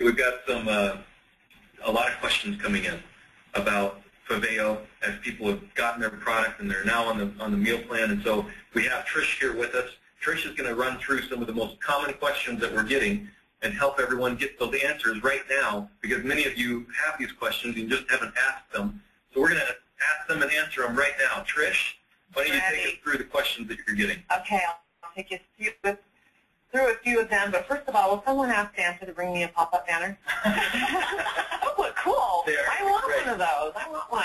We've got some a lot of questions coming in about FAVAO as people have gotten their product and they're now on the meal plan. And so we have Trish here with us. Trish is going to run through some of the most common questions that we're getting and help everyone get those answers right now, because many of you have these questions and you just haven't asked them. So we're going to ask them and answer them right now. Trish, why don't you take us through the questions that you're getting? Okay, I'll take you through a few of them. But first of all, will someone ask Santa to bring me a pop-up banner? Oh, look cool. I want one of those. I want one.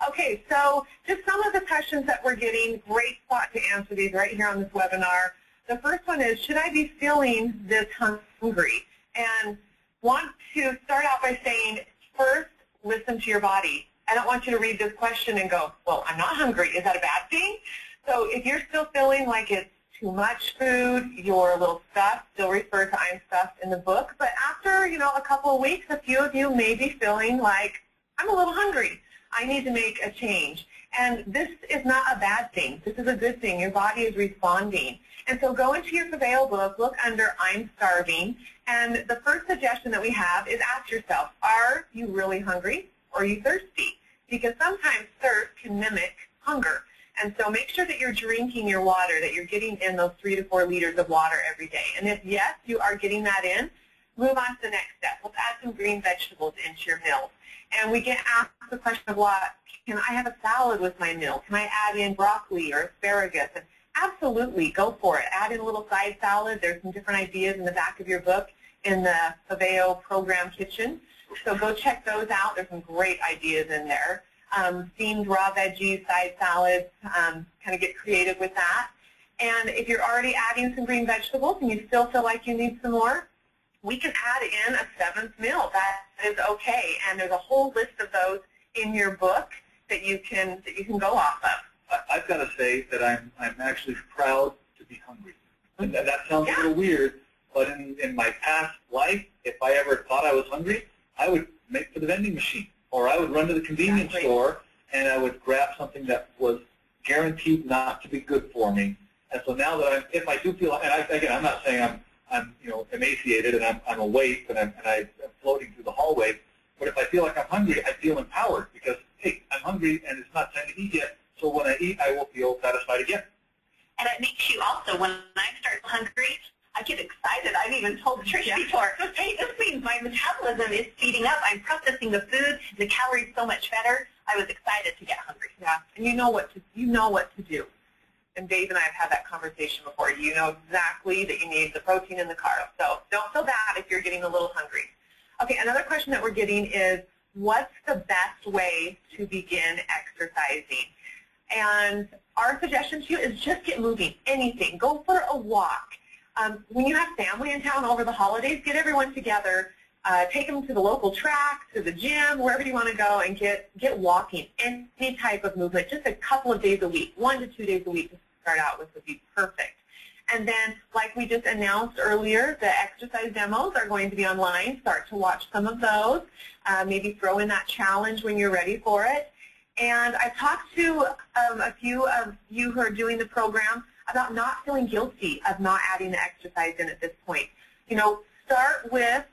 Okay, so just some of the questions that we're getting. Great spot to answer these right here on this webinar. The first one is, should I be feeling this hungry? And want to start out by saying, first, listen to your body. I don't want you to read this question and go, well, I'm not hungry. Is that a bad thing? So if you're still feeling like it's too much food, you're a little stuffed, still refer to I'm stuffed in the book. But after, a couple of weeks, a few of you may be feeling like, I'm a little hungry. I need to make a change. And this is not a bad thing. This is a good thing. Your body is responding. And so go into your FAVAO book, look under I'm starving, and the first suggestion that we have is ask yourself, are you really hungry or are you thirsty? Because sometimes thirst can mimic hunger. And so make sure that you're drinking your water, that you're getting in those 3 to 4 liters of water every day. And if yes, you are getting that in, move on to the next step. Let's add some green vegetables into your meals. And we get asked the question of, well, can I have a salad with my meal? Can I add in broccoli or asparagus? And absolutely, go for it. Add in a little side salad. There's some different ideas in the back of your book in the FAVAO program kitchen. So go check those out. There's some great ideas in there. Steamed raw veggies, side salads, kind of get creative with that. And if you're already adding some green vegetables and you still feel like you need some more, we can add in a 7th meal. That is okay. And there's a whole list of those in your book that you can go off of. I've got to say that I'm actually proud to be hungry. And that sounds a little weird, but in my past life, if I ever thought I was hungry, I would make for the vending machine, or I would run to the convenience store and I would grab something that was guaranteed not to be good for me. And so now that if I do feel, and again, I'm not saying I'm emaciated and I'm awake and I'm floating through the hallway, but if I feel like I'm hungry, I feel empowered because, hey, I'm hungry and it's not time to eat yet. So when I eat, I will feel satisfied again. And it makes you also, when I start hungry, I get excited. I've even told Trish before, hey, this means my metabolism is speeding up. I'm processing the food, the calories so much better. I was excited to get hungry. Yeah, and you know what to do. And Dave and I have had that conversation before. You know exactly that you need the protein and the carbs. So don't feel bad if you're getting a little hungry. Okay, another question that we're getting is, what's the best way to begin exercising? And our suggestion to you is just get moving, anything. Go for a walk. When you have family in town over the holidays, get everyone together, take them to the local track, to the gym, wherever you want to go, and get walking. Any type of movement, just a couple of days a week, 1 to 2 days a week to start out with would be perfect. And then, like we just announced earlier, the exercise demos are going to be online. Start to watch some of those. Maybe throw in that challenge when you're ready for it. And I've talked to a few of you who are doing the program about not feeling guilty of not adding the exercise in at this point. Start with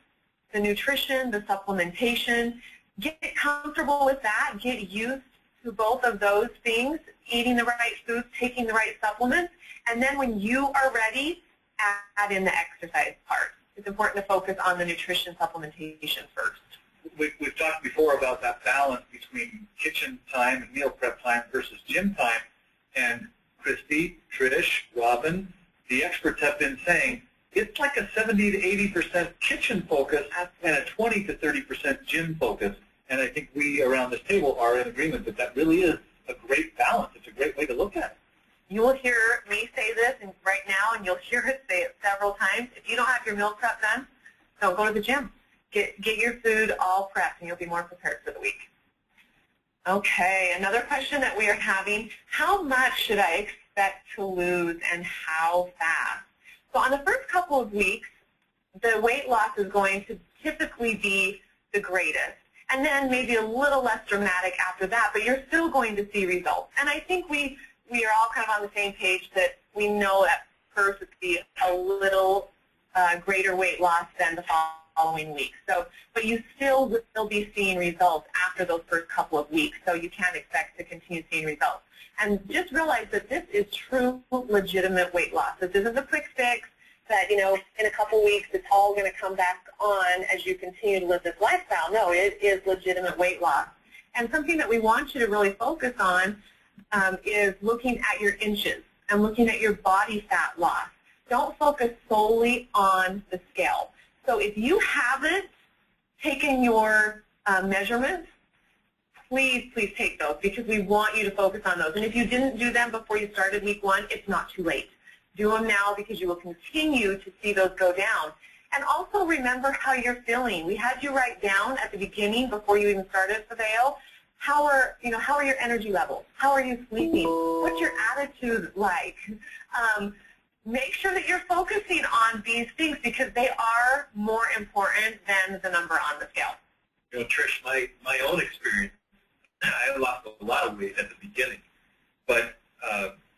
the nutrition, the supplementation. Get authentic with that. Get used to both of those things, eating the right foods, taking the right supplements, and then when you are ready, add in the exercise part. It's important to focus on the nutrition supplementation first. We've talked before about that balance between kitchen time and meal prep time versus gym time, and Christy, Trish, Robin, the experts have been saying it's like a 70 to 80% kitchen focus and a 20 to 30% gym focus. And I think we around this table are in agreement that that really is a great balance. It's a great way to look at it. You will hear me say this right now, and you'll hear us say it several times. If you don't have your meal prep done, don't go to the gym. Get your food all prepped, and you'll be more prepared for the week. Okay, another question that we are having, how much should I expect to lose and how fast? So on the first couple of weeks, the weight loss is going to typically be the greatest. And then maybe a little less dramatic after that, but you're still going to see results. And I think we are all kind of on the same page that we know at first it's be a little greater weight loss than the following week. So, but you still will still be seeing results after those first couple of weeks, so you can expect to continue seeing results. And just realize that this is true, legitimate weight loss. This isn't a quick fix that, you know, in a couple weeks it's all going to come back on as you continue to live this lifestyle. No, it is legitimate weight loss. And something that we want you to really focus on is looking at your inches and looking at your body fat loss. Don't focus solely on the scale. So if you haven't taken your measurements, please take those, because we want you to focus on those. And if you didn't do them before you started week 1, it's not too late. Do them now, because you will continue to see those go down. And also remember how you're feeling. We had you write down at the beginning, before you even started FAVAO, how are your energy levels? How are you sleeping? What's your attitude like? Make sure that you're focusing on these things, because they are more important than the number on the scale. You know, Trish, my own experience, I lost a lot of weight at the beginning, but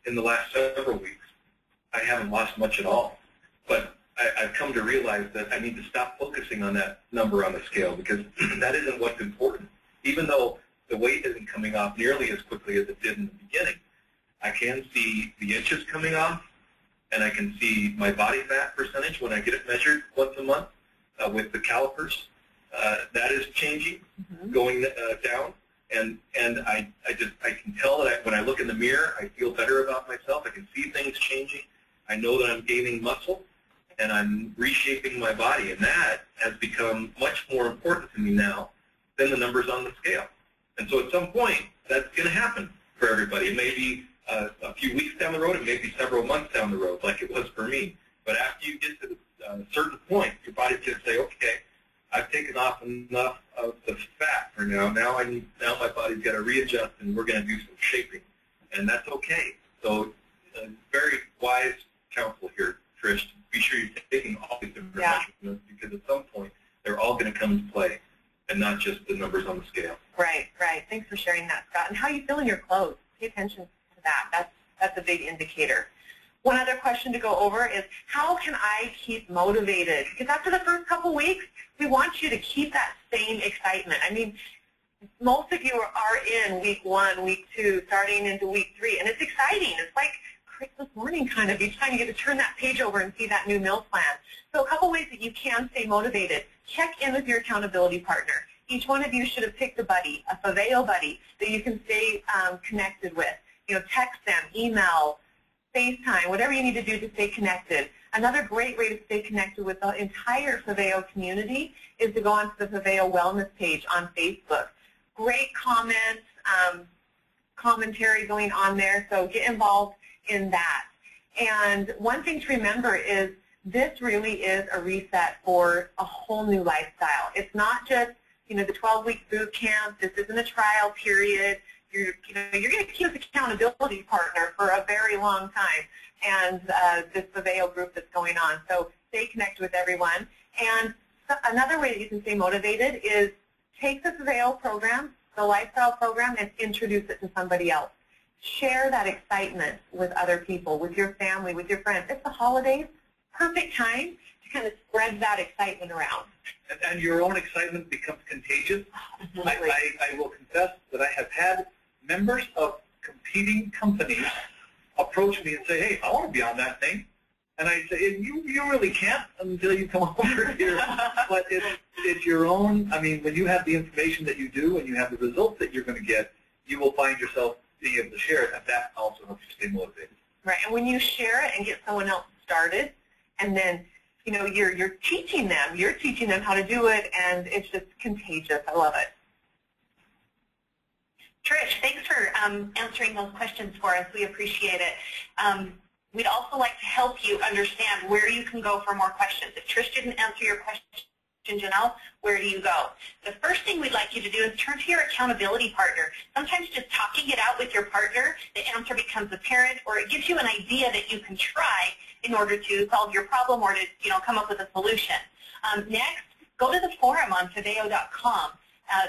in the last several weeks, I haven't lost much at all. But I've come to realize that I need to stop focusing on that number on the scale, because that isn't what's important. Even though the weight isn't coming off nearly as quickly as it did in the beginning, I can see the inches coming off, and I can see my body fat percentage when I get it measured once a month with the calipers. That is changing, going down. And I can tell that when I look in the mirror, I feel better about myself. I can see things changing. I know that I'm gaining muscle, and I'm reshaping my body. And that has become much more important to me now than the numbers on the scale. And so at some point, that's going to happen for everybody. It may be a few weeks down the road. It may be several months down the road, like it was for me. But after you get to a certain point, your body's going to say, okay, I've taken off enough of the fat for now. Now my body's got to readjust, and we're going to do some shaping, and that's okay. So, very wise counsel here, Trish. Be sure you're taking all these different measurements, because at some point they're all going to come into play, and not just the numbers on the scale. Right. Thanks for sharing that, Scott. And how you feel in your clothes. Pay attention to that. That's a big indicator. One other question to go over is, how can I keep motivated? Because after the first couple weeks, we want you to keep that same excitement. I mean, most of you are in week 1, week 2, starting into week 3, and it's exciting. It's like Christmas morning kind of. Each time you get to turn that page over and see that new meal plan. So a couple ways that you can stay motivated. Check in with your accountability partner. Each one of you should have picked a buddy, a FAVAO buddy, that you can stay connected with. You know, text them, email, FaceTime, whatever you need to do to stay connected. Another great way to stay connected with the entire FAVAO community is to go onto the FAVAO Wellness page on Facebook. Great comments, commentary going on there, so get involved in that. And one thing to remember is this really is a reset for a whole new lifestyle. It's not just, you know, the 12-week boot camp. This isn't a trial period. You're going to keep an accountability partner for a very long time, and this FAVAO group that's going on. So stay connected with everyone. And another way that you can stay motivated is take the FAVAO program, the lifestyle program, and introduce it to somebody else. Share that excitement with other people, with your family, with your friends. It's the holidays, perfect time to kind of spread that excitement around. And your own excitement becomes contagious. I will confess that I have had members of competing companies approach me and say, hey, I want to be on that thing. And I say, you really can't until you come over here. But it's your own. I mean, when you have the information that you do and you have the results that you're going to get, you will find yourself being able to share it, and that also helps you stay motivated. Right, and when you share it and get someone else started, and then you're teaching them how to do it, and it's just contagious. I love it. Trish, thanks for answering those questions for us. We appreciate it. We'd also like to help you understand where you can go for more questions. If Trish didn't answer your question, Janelle, where do you go? The first thing we'd like you to do is turn to your accountability partner. Sometimes just talking it out with your partner, the answer becomes apparent, or it gives you an idea that you can try in order to solve your problem or to come up with a solution. Next, go to the forum on FAVAO.com.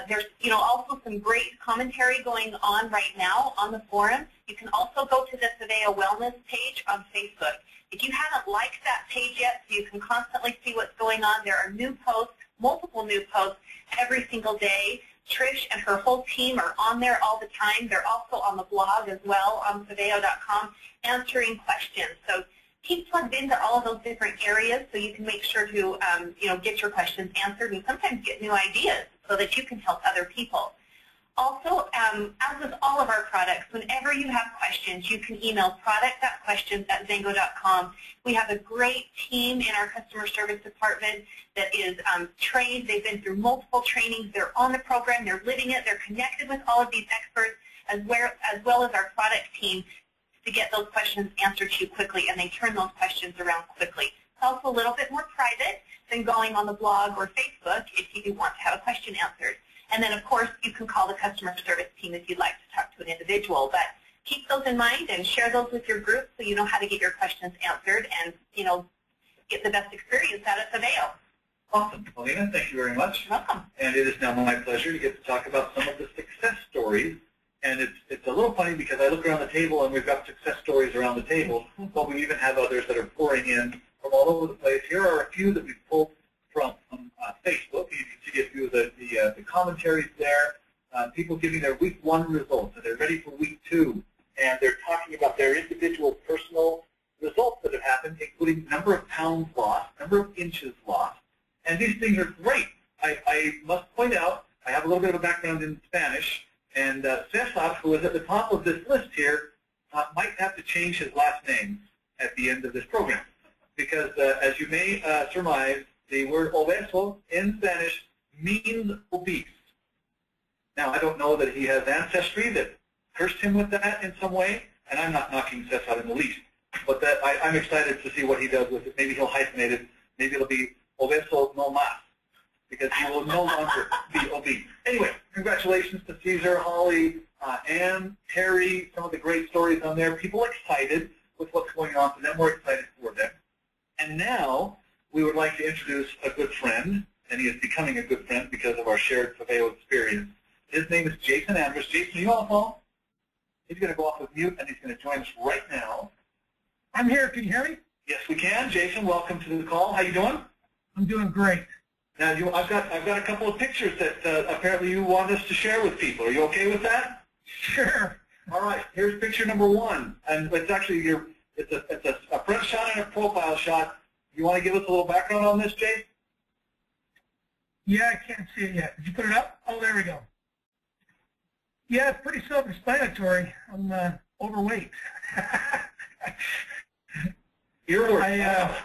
There's, also some great commentary going on right now on the forum. You can also go to the FAVAO Wellness page on Facebook. If you haven't liked that page yet, so you can constantly see what's going on, there are new posts, multiple new posts every single day. Trish and her whole team are on there all the time. They're also on the blog as well on FAVAO.com answering questions. So keep plugged into all of those different areas so you can make sure to, get your questions answered and sometimes get new ideas so that you can help other people. Also, as with all of our products, whenever you have questions, you can email product.questions@zengo.com. We have a great team in our customer service department that is trained. They've been through multiple trainings. They're on the program. They're living it. They're connected with all of these experts as well as our product team to get those questions answered to you quickly, and they turn those questions around quickly. It's also a little bit more private than going on the blog or Facebook if you want to have a question answered. And then, of course, you can call the customer service team if you'd like to talk to an individual. But keep those in mind and share those with your group so you know how to get your questions answered and, get the best experience out of FAVAO. Awesome. Alina, thank you very much. You're welcome. And it is now my pleasure to get to talk about some of the success stories. And it's a little funny because I look around the table and we've got success stories around the table, but we even have others that are pouring in from all over the place. Here are a few that we've pulled from Facebook. You can see a few of the commentaries there. People giving their week 1 results, and they're ready for week 2. And they're talking about their individual personal results that have happened, including number of pounds lost, number of inches lost. And these things are great. I must point out, I have a little bit of a background in Spanish, and Cesar, who is at the top of this list here, might have to change his last name at the end of this program. Because, as you may surmise, the word obeso in Spanish means obese. Now, I don't know that he has ancestry that cursed him with that in some way, and I'm not knocking Cesar in the least. But I'm excited to see what he does with it. Maybe he'll hyphenate it. Maybe it'll be obeso no más, because he will no longer be obese. Anyway, congratulations to Caesar, Holly, Ann, Terry, some of the great stories on there. People excited with what's going on for them. We're excited for them. And now, we would like to introduce a good friend, and he is becoming a good friend because of our shared FAVAO experience. His name is Jason Andrus. Jason, are you on the phone? He's going to go off of mute, and he's going to join us right now. I'm here. Can you hear me? Yes, we can. Jason, welcome to the call. How you doing? I'm doing great. Now, I've got a couple of pictures that apparently you want us to share with people. Are you okay with that? Sure. All right. Here's picture number 1, and it's actually it's a front shot and a profile shot. You want to give us a little background on this, Jay? Yeah, I can't see it yet. Did you put it up? Oh, there we go. Yeah, it's pretty self-explanatory. I'm overweight. Your words.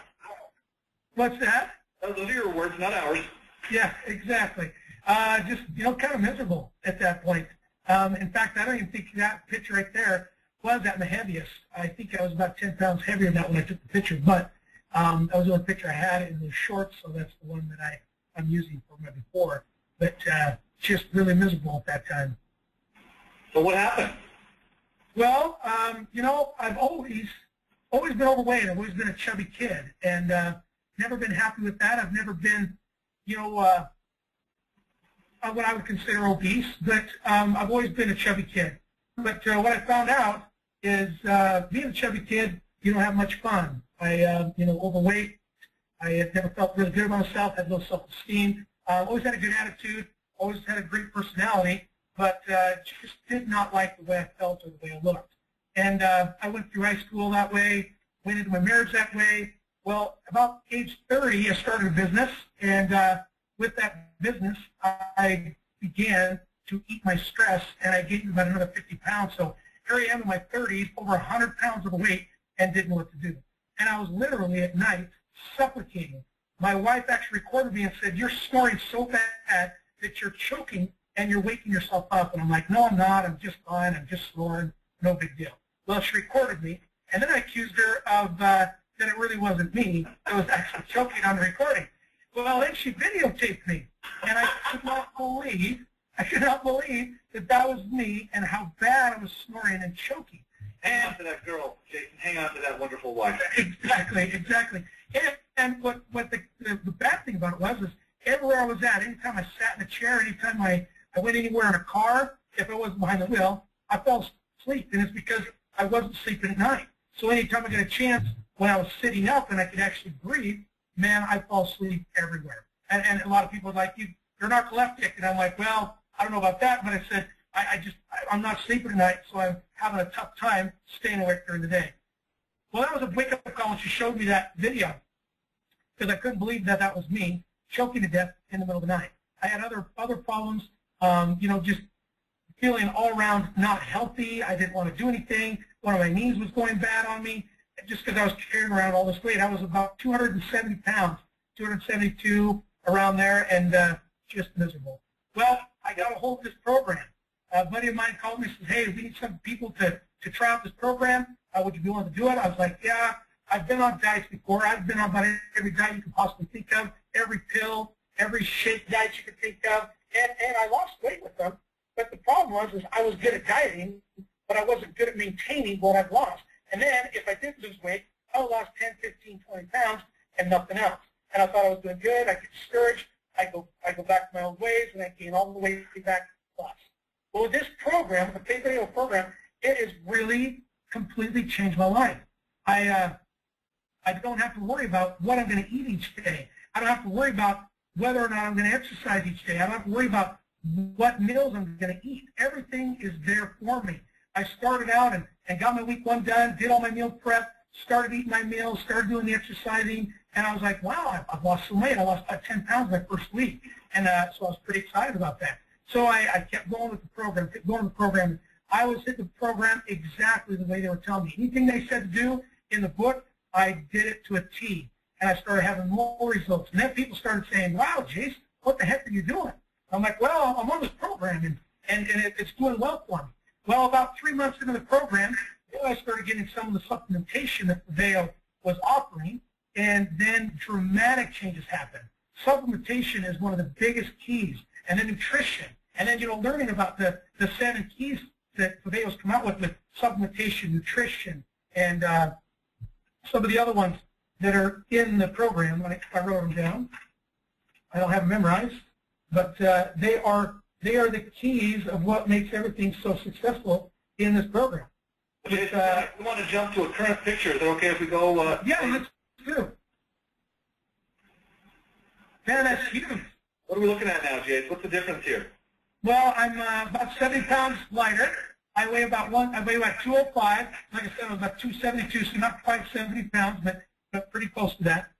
What's that? Those are your words, not ours. Yeah, exactly. Just, kind of miserable at that point. In fact, I don't even think that picture right there was at my heaviest. I think I was about 10 pounds heavier than that when I took the picture, but that was the only picture I had in the shorts, so that's the one that I'm using for my before. But just really miserable at that time. So what happened? Well, I've always been overweight. I've always been a chubby kid, and never been happy with that. I've never been, what I would consider obese, but I've always been a chubby kid. But what I found out is being a chubby kid, you don't have much fun. Overweight. I had never felt really good about myself, had low self-esteem. Always had a good attitude, always had a great personality, but just did not like the way I felt or the way I looked. And I went through high school that way, went into my marriage that way. Well, about age 30, I started a business, and with that business, I began to eat my stress, and I gained about another 50 pounds. So here I am in my 30s, over 100 pounds of weight, and didn't know what to do. And I was literally at night suffocating. My wife actually recorded me and said, "You're snoring so bad that you're choking and you're waking yourself up." And I'm like, "No, I'm not. I'm just fine. I'm just snoring. No big deal." Well, she recorded me, and then I accused her of that it really wasn't me. I was actually choking on the recording. Well, then she videotaped me, and I could not believe that that was me and how bad I was snoring and choking. Hang on to that girl, Jason. Hang on to that wonderful wife. Exactly. And what the bad thing about it was everywhere I was at, anytime I sat in a chair, anytime I went anywhere in a car, if I wasn't behind the wheel, I fell asleep. And it's because I wasn't sleeping at night. So anytime I got a chance, when I was sitting up and I could actually breathe, man, I fall asleep everywhere. And a lot of people are like, you're narcoleptic. And I'm like, well, I don't know about that. But I said, I'm not sleeping at night, so I'm having a tough time staying awake during the day. Well, that was a wake-up call when she showed me that video, because I couldn't believe that that was me choking to death in the middle of the night. I had other problems, just feeling all around not healthy. I didn't want to do anything. One of my knees was going bad on me, just because I was carrying around all this weight. I was about 270 pounds, 272, around there, and just miserable. Well, I got a hold of this program. A buddy of mine called me and said, hey, we need some people to try out this program. Would you be willing to do it? I was like, yeah, I've been on diets before. I've been on about every diet you can possibly think of, every pill, every shake diet you can think of, and I lost weight with them. But the problem was I was good at dieting, but I wasn't good at maintaining what I've lost. And then if I did lose weight, I lost 10, 15, 20 pounds and nothing else. And I thought I was doing good. I get discouraged. I go back to my old ways, and I gain all the weight back plus. Well, with this program, the FAVAO program, it has really completely changed my life. I don't have to worry about what I'm going to eat each day. I don't have to worry about whether or not I'm going to exercise each day. I don't have to worry about what meals I'm going to eat. Everything is there for me. I started out and got my week 1 done, did all my meal prep, started eating my meals, started doing the exercising, and I was like, wow, I've lost some weight. I lost about 10 pounds my first week, and so I was pretty excited about that. So I kept going with the program, kept going with the program. I was hitting the program exactly the way they were telling me. Anything they said to do in the book, I did it to a T, and I started having more results. And then people started saying, wow, Jace, what the heck are you doing? I'm like, well, I'm on this program, and it's doing well for me. Well, about 3 months into the program, I started getting some of the supplementation that FAVAO was offering, and then dramatic changes happened. Supplementation is one of the biggest keys, and then nutrition, and then, learning about the 7 keys that FAVAO's come out with supplementation, nutrition, and some of the other ones that are in the program. I wrote them down. I don't have them memorized, but they are the keys of what makes everything so successful in this program. We want to jump to a current picture. Is it okay if we go? Yeah, let's do. Man, that's huge. What are we looking at now, Jace? What's the difference here? Well, I'm about 70 pounds lighter. I weigh about 205. Like I said, I was about 272, so not quite 70 pounds, but pretty close to that.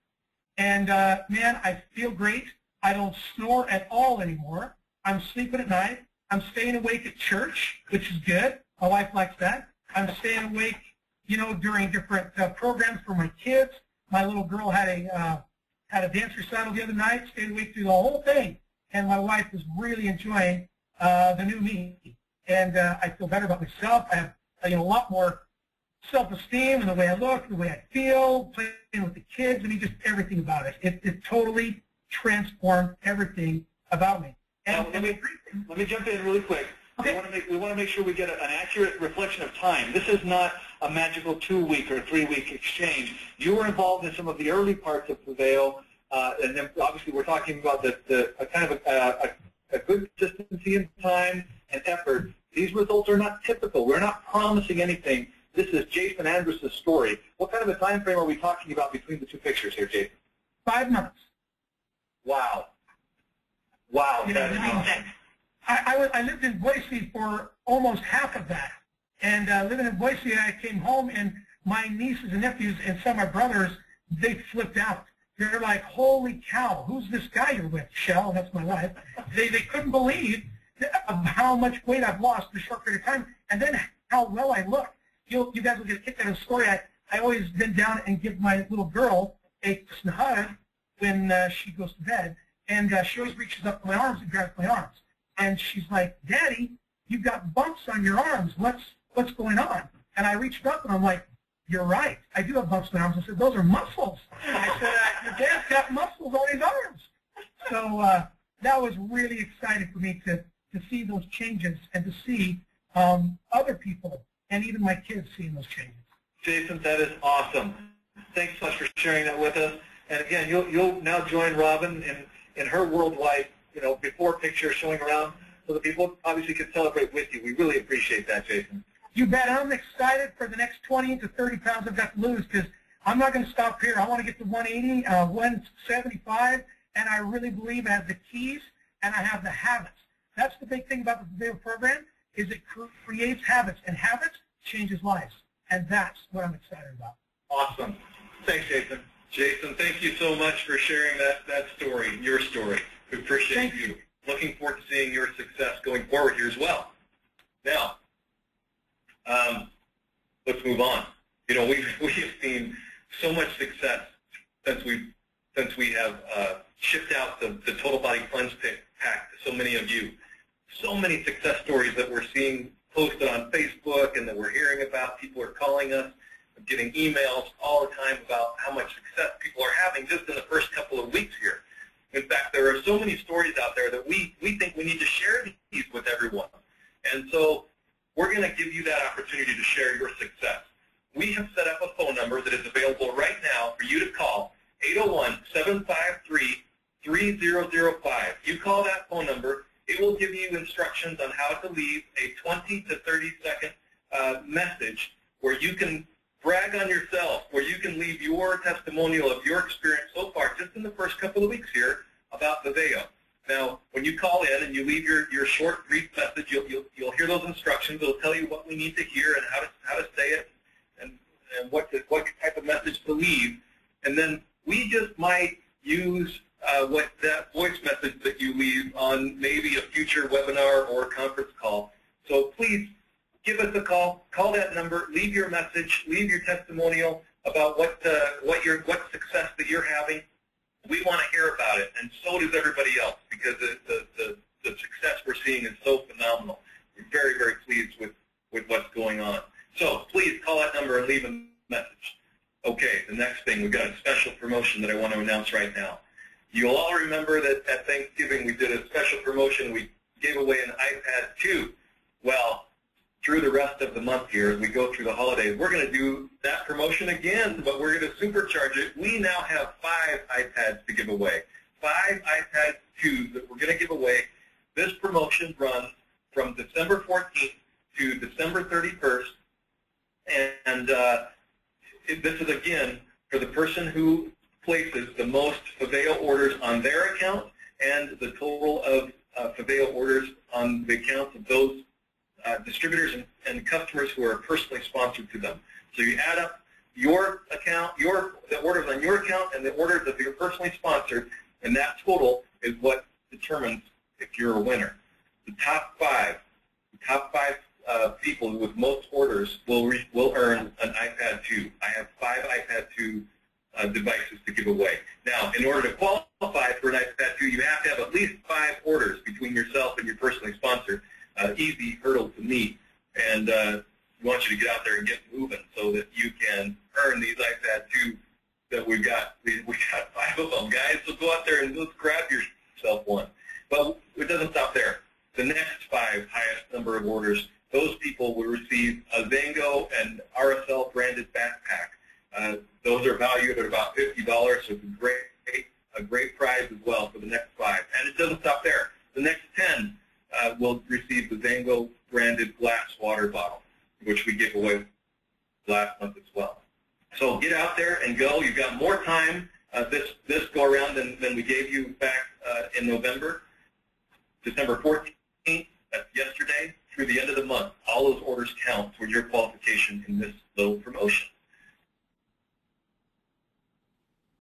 And man, I feel great. I don't snore at all anymore. I'm sleeping at night. I'm staying awake at church, which is good. My wife likes that. I'm staying awake, during different programs for my kids. My little girl had a dance recital the other night. Stayed awake through the whole thing, and my wife is really enjoying the new me. And I feel better about myself. I have a lot more self-esteem in the way I look, the way I feel, playing with the kids. I mean, just everything about it. It totally transformed everything about me. And let me jump in really quick. Okay. We want to make sure we get an accurate reflection of time. This is not a magical 2-week or 3-week exchange. You were involved in some of the early parts of FAVAO, and then obviously we're talking about the kind of a good consistency in time and effort. These results are not typical. We're not promising anything. This is Jason Andrus' story. What kind of a time frame are we talking about between the 2 pictures here, Jason? 5 months. Wow. Wow. I lived in Boise for almost half of that. And living in Boise, I came home, and my nieces and nephews and some of my brothers, they flipped out. They're like, holy cow, who's this guy you're with? Shell, that's my wife. They couldn't believe how much weight I've lost in a short period of time, and then how well I look. You guys will get a kick out of the story. I always bend down and give my little girl a kiss and hug when she goes to bed, and she always reaches up to my arms and grabs my arms. And she's like, Daddy, you've got bumps on your arms. What's going on? And I reached up, and I'm like, you're right. I do have bumps on my arms. I said, those are muscles. I said, your dad's got muscles on his arms. So that was really exciting for me to see those changes and to see other people and even my kids seeing those changes. Jason, that is awesome. Thanks so much for sharing that with us. And again, you'll now join Robin in her worldwide, before picture showing around so that people obviously can celebrate with you. We really appreciate that, Jason. You bet. I'm excited for the next 20 to 30 pounds I've got to lose because I'm not going to stop here. I want to get to 180, 175, and I really believe I have the keys and I have the habits. That's the big thing about the FAVAO program is it creates habits, and habits changes lives, and that's what I'm excited about. Awesome. Thanks, Jason. Jason, thank you so much for sharing that story, your story. We appreciate you. Looking forward to seeing your success going forward here as well. Now, let's move on. We have seen so much success since we have shipped out the Total Body Cleanse Pack to so many of you. So many success stories that we're seeing posted on Facebook and that we're hearing about. People are calling us, getting emails all the time about how much success people are having just in the first couple of weeks here. In fact, there are so many stories out there that we think we need to share these with everyone. And so we're going to give you that opportunity to share your success. We have set up a phone number that is available right now for you to call, 801-753-3005. You call that phone number. It will give you instructions on how to leave a 20 to 30-second message where you can brag on yourself, where you can leave your testimonial of your experience so far, just in the first couple of weeks here, about FAVAO. Now, when you call in and you leave your short, brief message, you'll hear those instructions. It'll tell you what we need to hear and how to say it and what type of message to leave. And then we just might use that voice message that you leave on maybe a future webinar or conference call. So please give us a call. Call that number. Leave your message. Leave your testimonial about what success that you're having. We want to hear about it, and so does everybody else, because the success we're seeing is so phenomenal. We're very, very pleased with what's going on. So please call that number and leave a message. Okay, the next thing, we've got a special promotion that I want to announce right now. You'll all remember that at Thanksgiving we did a special promotion. We gave away an iPad 2. Well, through the rest of the month here, as we go through the holidays, we're going to do that promotion again, but we're going to supercharge it. We now have 5 iPads to give away, 5 iPad 2s that we're going to give away. This promotion runs from December 14th to December 31st, and this is, again, for the person who places the most FAVAO orders on their account and the total of FAVAO orders on the accounts of those distributors and customers who are personally sponsored to them. So you add up your account, the orders on your account and the orders that you're personally sponsored, and that total is what determines if you're a winner. The top five people with most orders will earn an iPad 2. I have 5 iPad 2 devices to give away. Now, in order to qualify for an iPad 2, you have to have at least 5 orders between yourself and your personally sponsored. Easy hurdle to meet, and we want you to get out there and get moving so that you can earn these iPad 2 that we got. We got 5 of them, guys. So go out there and let's grab yourself one. But it doesn't stop there. The next 5 highest number of orders, those people will receive a Zango and RSL branded backpack. Those are valued at about $50, so it's a great prize as well for the next 5. And it doesn't stop there. The next 10 will receive the Zango branded glass water bottle, which we gave away last month as well. So get out there and go. You've got more time this go around than we gave you back in November. December 14th, that's yesterday, through the end of the month. All those orders count for your qualification in this little promotion.